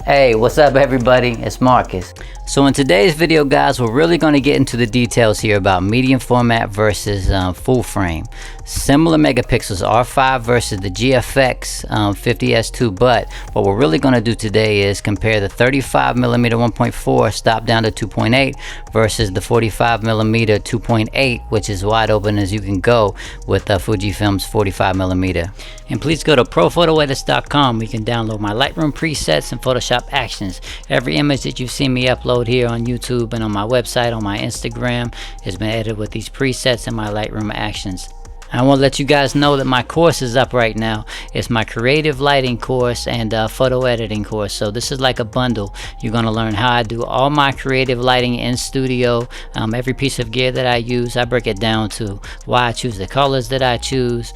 Hey, what's up everybody? It's Marcus. So in today's video guys, we're really going to get into the details here about medium format versus full frame. Similar megapixels, R5 versus the GFX 50SII, but what we're really going to do today is compare the 35mm 1.4 stop down to 2.8 versus the 45mm 2.8, which is wide open as you can go with Fujifilm's 45mm. And please go to ProPhotoEdits.com where you can download my Lightroom presets and Photoshop actions. Every image that you've seen me upload here on YouTube and on my website, on my Instagram, has been edited with these presets and my Lightroom actions. I want to let you guys know that my course is up right now. It's my creative lighting course and photo editing course. So this is like a bundle. You're going to learn how I do all my creative lighting in studio. Every piece of gear that I use, I break it down to why I choose the colors that I choose.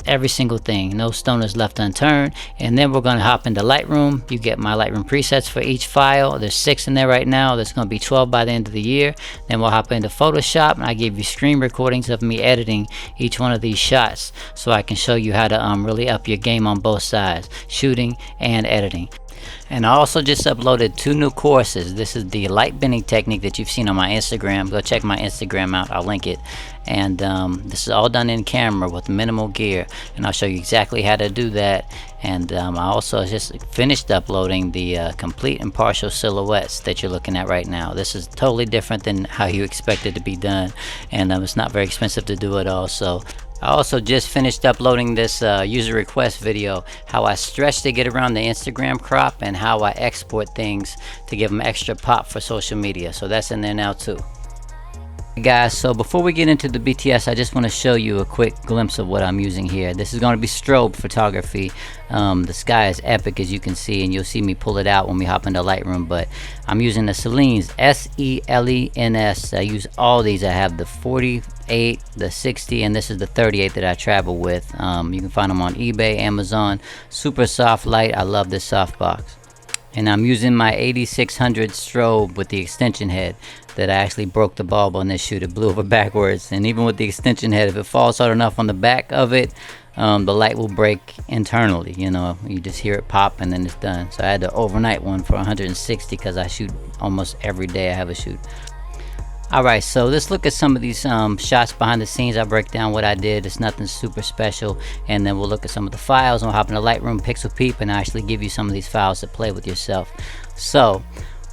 Every single thing. No stone is left unturned. And then we're going to hop into Lightroom. You get my Lightroom presets for each file. There's 6 in there right now. There's going to be 12 by the end of the year. Then we'll hop into Photoshop and I give you screen recordings of me editing each one of these shots so I can show you how to really up your game on both sides, shooting and editing. And I also just uploaded 2 new courses. This is the light bending technique that you've seen on my Instagram. Go check my Instagram out, I'll link it. And this is all done in camera with minimal gear, and I'll show you exactly how to do that. And I also just finished uploading the complete and partial silhouettes that you're looking at right now. This is totally different than how you expect it to be done, and it's not very expensive to do it all. So I also just finished uploading this user request video, how I stretch to get around the Instagram crop and how I export things to give them extra pop for social media. So that's in there now too. Guys, so before we get into the BTS, I just want to show you a quick glimpse of what I'm using here. This is going to be strobe photography. The sky is epic as you can see, and you'll see me pull it out when we hop into Lightroom, but I'm using the Selens, S-E-L-E-N-S. I use all these. I have the 48, the 60, and this is the 38 that I travel with. You can find them on eBay, Amazon. Super soft light. I love this softbox. And I'm using my 8600 strobe with the extension head that I actually broke the bulb on this shoot. It blew over backwards, and even with the extension head, if it falls hard enough on the back of it, the light will break internally. You know, you just hear it pop and then it's done. So I had the overnight one for 160 because I shoot almost every day. I have a shoot. Alright, so let's look at some of these shots behind the scenes. I break down what I did. It's nothing super special, and then we'll look at some of the files, and we'll hop into Lightroom, Pixel Peep, and I actually give you some of these files to play with yourself. So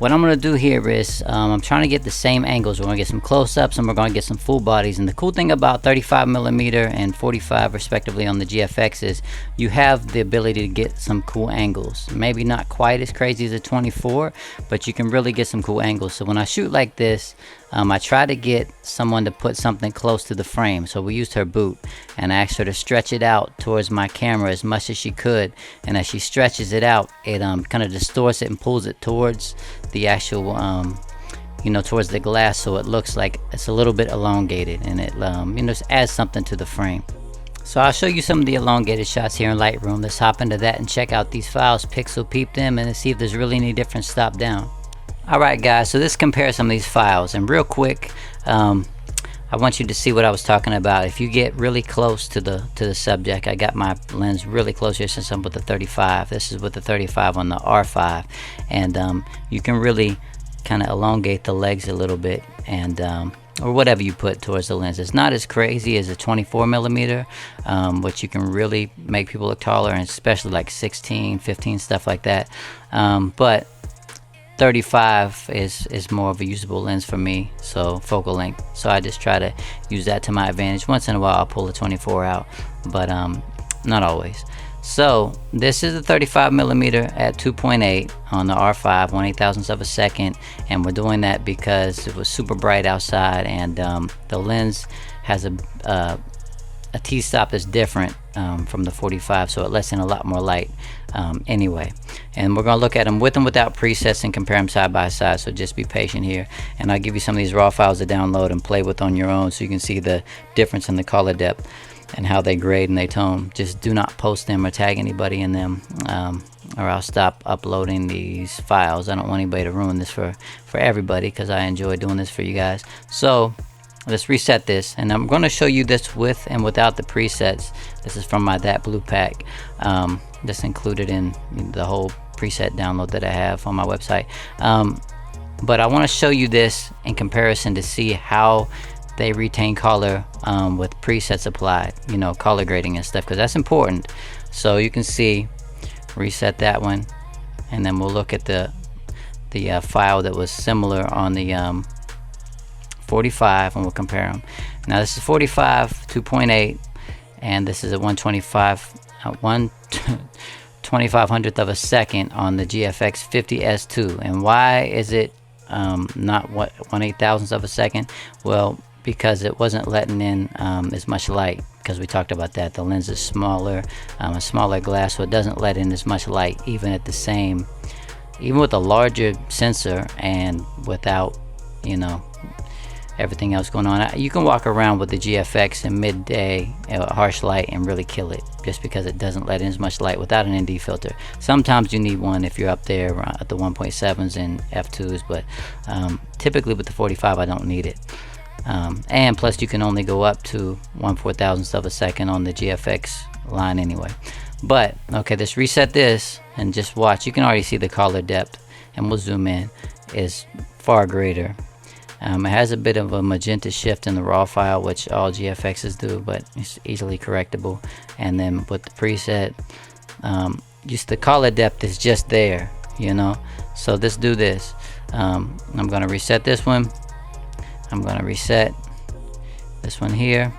what I'm going to do here is I'm trying to get the same angles. We're going to get some close-ups and we're going to get some full bodies. And the cool thing about 35mm and 45 respectively on the GFX is you have the ability to get some cool angles. Maybe not quite as crazy as a 24, but you can really get some cool angles. So when I shoot like this, I try to get someone to put something close to the frame. So we used her boot, and I asked her to stretch it out towards my camera as much as she could. And as she stretches it out, it kind of distorts it and pulls it towards the actual, you know, towards the glass, so it looks like it's a little bit elongated, and it, you know, just adds something to the frame. So I'll show you some of the elongated shots here in Lightroom. Let's hop into that and check out these files, pixel peep them, and see if there's really any difference stop down. Alright guys, so let's compare some of these files, and real quick, I want you to see what I was talking about. If you get really close to the subject, I got my lens really close here since I'm with the 35. This is with the 35 on the R5, and you can really kind of elongate the legs a little bit, and or whatever you put towards the lens. It's not as crazy as a 24mm, which you can really make people look taller, and especially like 16, 15, stuff like that. But 35 is more of a usable lens for me, so focal length. So I just try to use that to my advantage. Once in a while I'll pull a 24 out, but not always. So this is the 35mm at 2.8 on the R5, 1/8,000th of a second, and we're doing that because it was super bright outside, and the lens has a t-stop that's different from the 45, so it lets in a lot more light anyway. And we're going to look at them with and without presets and compare them side by side, so just be patient here, and I'll give you some of these raw files to download and play with on your own so you can see the difference in the color depth and how they grade and they tone. Just do not post them or tag anybody in them, or I'll stop uploading these files. I don't want anybody to ruin this for everybody, because I enjoy doing this for you guys. So let's reset this, and I'm going to show you this with and without the presets. This is from my That Blue pack. That's included in the whole preset download that I have on my website. But I want to show you this in comparison to see how they retain color with presets applied, you know, color grading and stuff, because that's important. So you can see, reset that one, and then we'll look at the file that was similar on the 45, and we'll compare them. Now this is 45 2.8, and this is a 1/2500th of a second on the GFX 50S2. And why is it not 1/8000th of a second? Well, because it wasn't letting in as much light, because we talked about that. The lens is smaller, a smaller glass, so it doesn't let in as much light, even at the same, even with a larger sensor and without, you know, everything else going on. You can walk around with the GFX in midday harsh light and really kill it, just because it doesn't let in as much light without an ND filter. Sometimes you need one if you're up there at the 1.7s and f2s, but typically with the 45 I don't need it. And plus you can only go up to 1/4000th of a second on the GFX line anyway. But okay, let's reset this and just watch. You can already see the color depth, and we'll zoom in, is far greater. It has a bit of a magenta shift in the raw file, which all GFXs do, but it's easily correctable. And then with the preset, just the color depth is just there, you know. So let's do this. I'm gonna reset this one. I'm gonna reset this one here.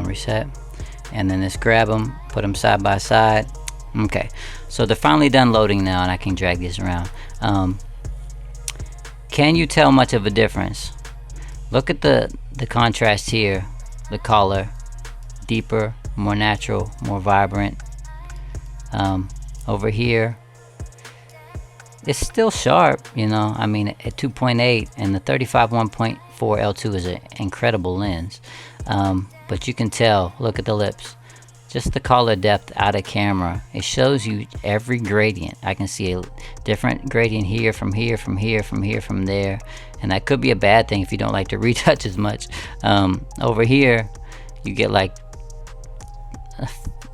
Reset, and then let's grab them, put them side by side. Okay, so they're finally done loading now, and I can drag this around. Can you tell much of a difference? Look at the contrast here, the color, deeper, more natural, more vibrant. Over here, it's still sharp, you know. I mean, at 2.8, and the 35 1.4 L2 is an incredible lens. But you can tell, look at the lips, just the color depth out of camera. It shows you every gradient. I can see a different gradient here, from here, from here, from here, from there. And that could be a bad thing if you don't like to retouch as much. Over here, you get like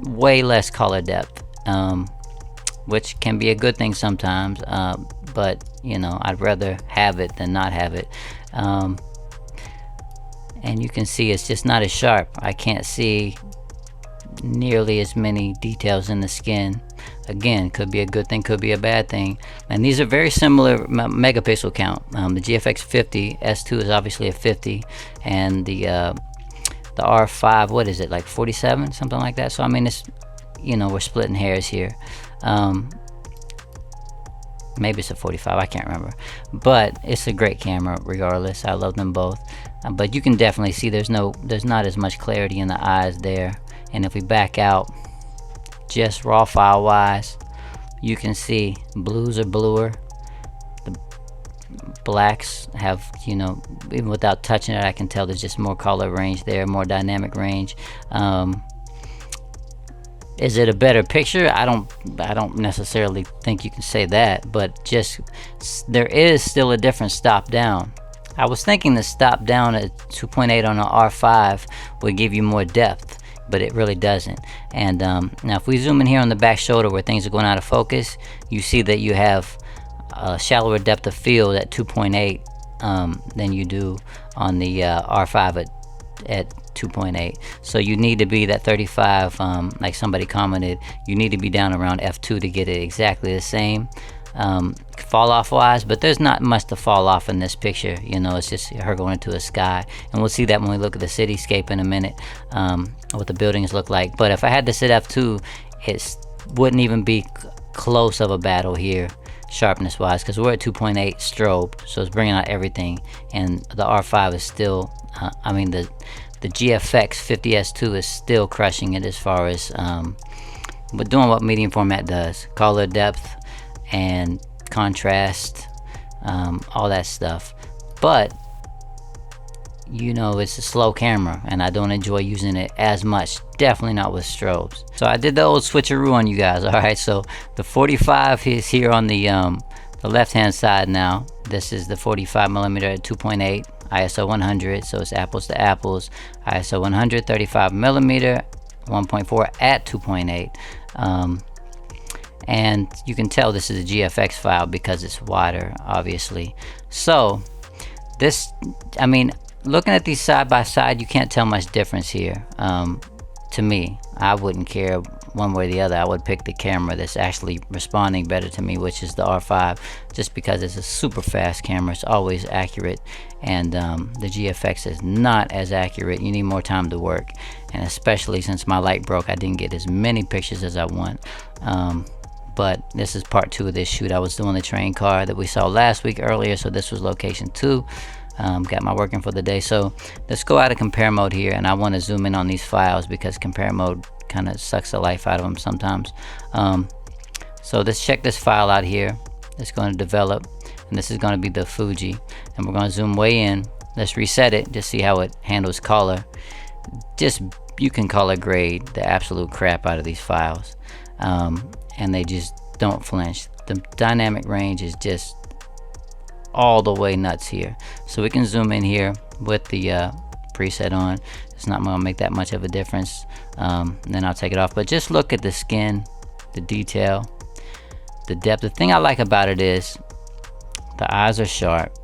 way less color depth, which can be a good thing sometimes. But you know, I'd rather have it than not have it. And you can see it's just not as sharp. I can't see nearly as many details in the skin. Again, could be a good thing, could be a bad thing. And these are very similar megapixel count. The GFX 50S2 is obviously a 50, and the R5, what is it, like 47, something like that. So I mean, it's, you know, we're splitting hairs here. Maybe it's a 45, I can't remember, but it's a great camera regardless. I love them both. But you can definitely see there's not as much clarity in the eyes there. And if we back out, just raw file wise, you can see blues are bluer, the blacks have, you know, even without touching it, I can tell there's just more color range there, more dynamic range. Is it a better picture? I don't necessarily think you can say that, but just there is still a different stop down. I was thinking the stop down at 2.8 on the R5 would give you more depth, but it really doesn't. And now if we zoom in here on the back shoulder where things are going out of focus, you see that you have a shallower depth of field at 2.8 than you do on the R5 at 2.8. So you need to be that 35, like somebody commented, you need to be down around f2 to get it exactly the same fall off wise. But there's not much to fall off in this picture, you know. It's just her going into a sky, and we'll see that when we look at the cityscape in a minute, what the buildings look like. But if I had to sit f2, it wouldn't even be close of a battle here sharpness wise, because we're at 2.8 strobe, so it's bringing out everything. And the R5 is still I mean the GFX 50S2 is still crushing it as far as but doing what medium format does, color depth and contrast, all that stuff. But you know, it's a slow camera and I don't enjoy using it as much, definitely not with strobes. So I did the old switcheroo on you guys. All right, so the 45 is here on the left hand side now. This is the 45mm at 2.8 ISO 100, so it's apples to apples. ISO 100 35mm 1.4 at 2.8. and you can tell this is a GFX file because it's wider, obviously. So this, I mean, looking at these side by side, you can't tell much difference here. To me, I wouldn't care one way or the other. I would pick the camera that's actually responding better to me, which is the R5, just because it's a super fast camera. It's always accurate, and the GFX is not as accurate. You need more time to work, and especially since my light broke, I didn't get as many pictures as I want. But this is part 2 of this shoot. I was doing the train car that we saw last week earlier, so this was location 2. Got my working for the day. So let's go out of compare mode here, and I want to zoom in on these files because compare mode kind of sucks the life out of them sometimes. So let's check this file out here. It's going to develop, and this is going to be the Fuji, and we're going to zoom way in. Let's reset it, just see how it handles color. Just, you can color grade the absolute crap out of these files, and they just don't flinch. The dynamic range is just all the way nuts here. So we can zoom in here with the preset on. It's not going to make that much of a difference. Then I'll take it off. But just look at the skin, the detail, the depth. The thing I like about it is the eyes are sharp.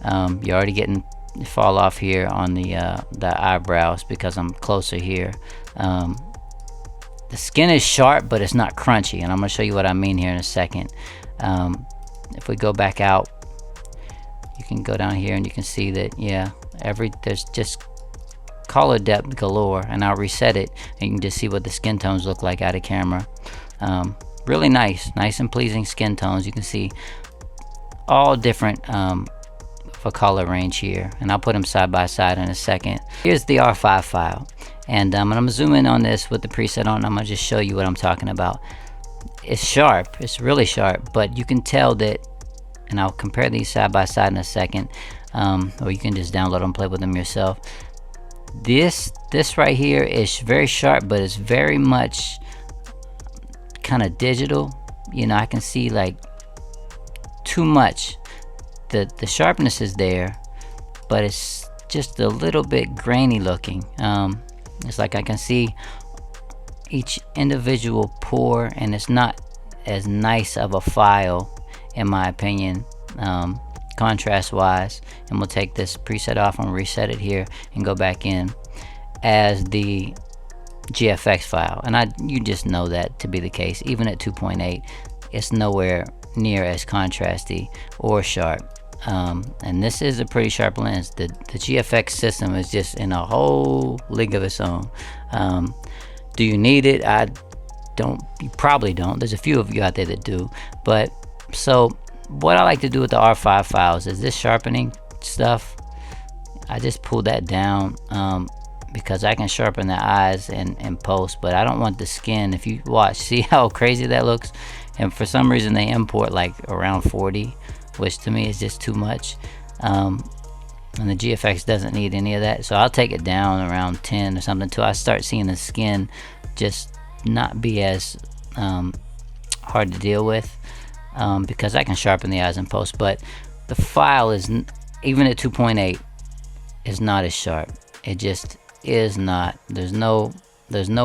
You're already getting fall off here on the eyebrows because I'm closer here. The skin is sharp, but it's not crunchy, and I'm going to show you what I mean here in a second. If we go back out, you can go down here and you can see that, yeah, there's just color depth galore, and I'll reset it and you can just see what the skin tones look like out of camera. Really nice and pleasing skin tones. You can see all different for color range here, and I'll put them side by side in a second. Here's the R5 file, and I'm gonna zoom in on this with the preset on. I'm gonna just show you what I'm talking about. It's sharp, it's really sharp, but you can tell that, and I'll compare these side by side in a second, or you can just download them, play with them yourself. This right here is very sharp, but it's very much kind of digital. You know, I can see like too much. The sharpness is there, but it's just a little bit grainy looking. It's like I can see each individual pore, and it's not as nice of a file in my opinion, contrast wise. And we'll take this preset off and reset it here and go back in as the GFX file, and you just know that to be the case. Even at 2.8, it's nowhere near as contrasty or sharp. And this is a pretty sharp lens. The GFX system is just in a whole league of its own. Do you need it? You probably don't. There's a few of you out there that do. But so what I like to do with the R5 files is this sharpening stuff. I just pull that down because I can sharpen the eyes in post, but I don't want the skin. If you watch, see how crazy that looks? And for some reason they import like around 40, which to me is just too much. And the GFX doesn't need any of that, so I'll take it down around 10 or something until I start seeing the skin just not be as hard to deal with, because I can sharpen the eyes in post. But the file is, even at 2.8, is not as sharp. It just is not. There's no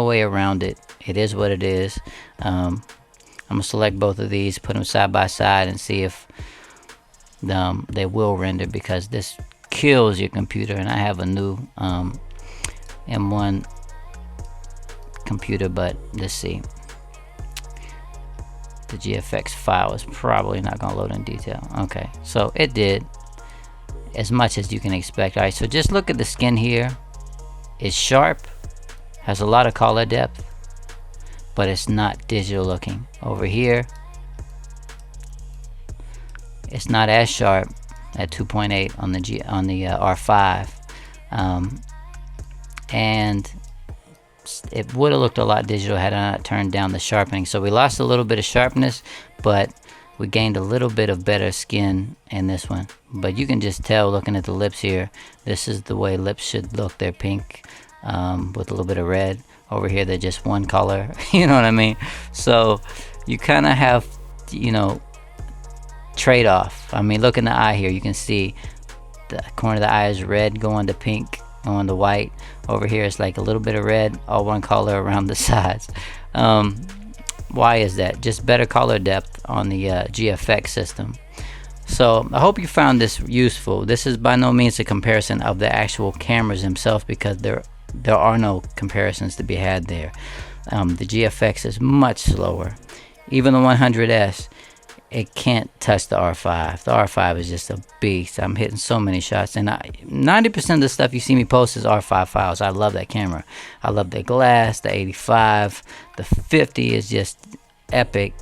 way around it. It is what it is. I'm gonna select both of these, put them side by side, and see if they will render, because this kills your computer. And I have a new M1 computer, but let's see. The GFX file is probably not gonna load in detail. Okay, so it did as much as you can expect. All right, so just look at the skin here. It's sharp, has a lot of color depth, but it's not digital looking. Over here, it's not as sharp at 2.8 on the R5, and it would have looked a lot digital had I not turned down the sharpening. So we lost a little bit of sharpness, but we gained a little bit of better skin in this one. But you can just tell looking at the lips here, this is the way lips should look. They're pink with a little bit of red. Over here they're just one color. You know what I mean? So you kind of have, you know, trade-off. I mean, look in the eye here, you can see the corner of the eye is red going to pink, going to white. Over here it's like a little bit of red, all one color around the sides. Why is that? Just better color depth on the GFX system. So I hope you found this useful. This is by no means a comparison of the actual cameras themselves, because there are no comparisons to be had there. The GFX is much slower. Even the 100S, it can't touch the R5. The R5 is just a beast. I'm hitting so many shots, and 90% of the stuff you see me post is R5 files. I love that camera. I love the glass, the 85, the 50 is just epic.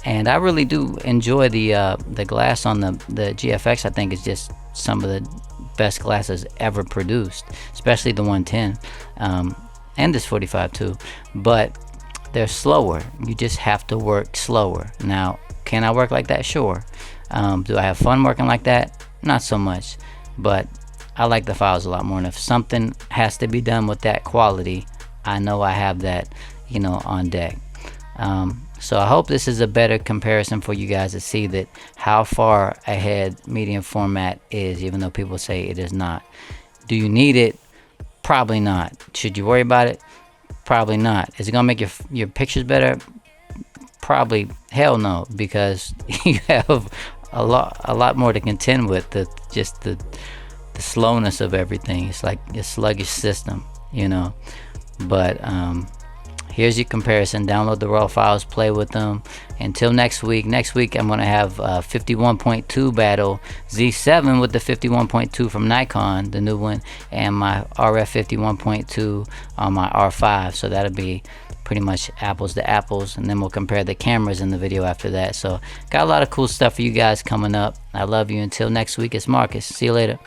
And I really do enjoy the glass on the GFX. I think it's just some of the best glasses ever produced, especially the 110, and this 45 too. But they're slower. You just have to work slower. Now, can I work like that? Sure. Do I have fun working like that? Not so much. But I like the files a lot more. And if something has to be done with that quality, I know I have that, you know, on deck. So I hope this is a better comparison for you guys to see that how far ahead medium format is, even though people say it is not. Do you need it? Probably not. Should you worry about it? Probably not. Is it gonna make your pictures better? Probably hell no, because you have a lot more to contend with. The slowness of everything. It's like a sluggish system, you know. But here's your comparison. Download the raw files, play with them. Until next week. Next week I'm going to have 51.2 battle Z7 with the 51.2 from Nikon, the new one, and my RF 51.2 on my R5. So that'll be pretty much apples to apples, and then we'll compare the cameras in the video after that. So got a lot of cool stuff for you guys coming up. I love you. Until next week, it's Marcus. See you later.